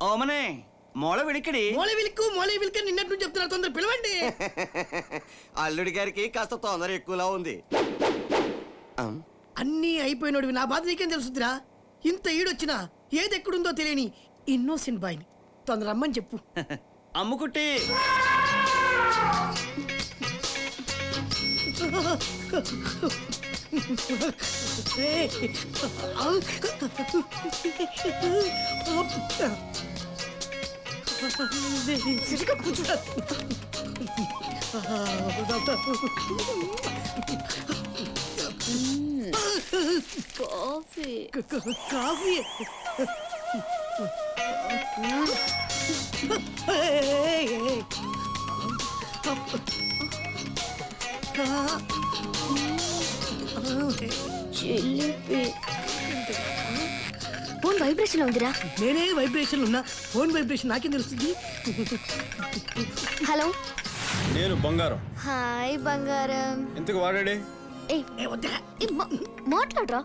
ఓమనే మూల విడికిడి మూల విలికి నిన్నట్టు నుంచి చెప్తున్నారు, తొందర పిలవండి. అల్లుడి గారికి కాస్త తొందర ఎక్కువలా ఉంది. అన్నీ అయిపోయినోడివి, నా బాధ నీకేం తెలుసుదిరా? ఇంత ఈడొచ్చినా ఏది ఎక్కడుందో తెలియని ఇన్నోసెంట్ బాయ్ని తొందర రమ్మని చెప్పు. Ammukutti coffee coffee phone vibration ఉందిరా. నేనే వైబ్రేషన్ ఉన్నా, ఫోన్ వైబ్రేషన్ నాకేం తెలుస్తుంది? హలో, నేను బంగారం. హాయ్ బంగారం. ఎందుకు వాడాడే? మాట్లాడరా.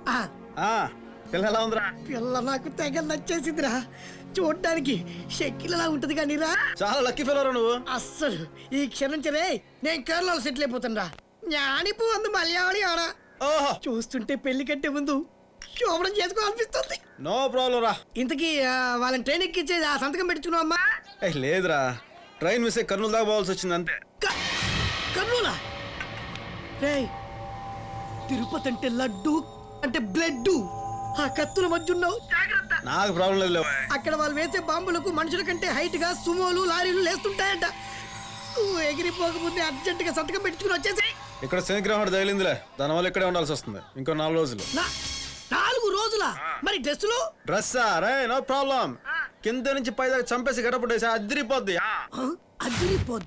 పిల్ల ఎలా ఉందిరా? పిల్ల నాకు తెగ నచ్చేసిందిరా. చూడ్డానికి షెక్కిలలా ఉంటది కానీ రా, చాలా లక్కీ ఫెలోరా నువ్వు. అస్సలు ఈ క్షణం చరే నేను కేరళలో సెటిల్ అయిపోతాను రా. జ్ఞానిపు అందు మలయాళి ఆడ ఓహో, చూస్తుంటే పెళ్లి కంటే ముందు శోభనం చేసుకోవాలనిపిస్తుంది. నో ప్రాబ్లం రా. ఇంతకీ వాళ్ళని ట్రైన్ ఎక్కించే ఆ సంతకం పెట్టుకున్నావు అమ్మా? లేదురా, ట్రైన్ మిస్ అయ్యి కర్నూలు దాకా పోవాల్సి వచ్చింది అంతే. కర్నూలా? రేయ్, తిరుపతి అంటే లడ్డు అంటే బ్లడ్, ఆ కత్తుల మధ్య ఉన్నావు, జాగ్రత్త. నాకు ప్రాబ్లం లేదు. అక్కడ వాళ్ళు వేసే బాంబులకు మనుషుల కంటే హైట్ గా సుమోలు లారీలు లేస్తుంటాయంట. నువ్వు ఎగిరిపోకముందే అర్జెంట్ గా సంతకం పెట్టుకుని వచ్చేసి. ఇక్కడ శనిగ్రహం తగిలిందిలే, దానివల్ల ఇక్కడే ఉండాల్సి వస్తుంది ఇంకో 4 రోజులు. 4 రోజులా? మరి డ్రెస్సులు? డ్రెస్సా? రే నో ప్రాబ్లం, కింద నుంచి పై దాకా చంపేసి గడపడేసి అదిరిపోద్ది. అదిరిపోద్ది.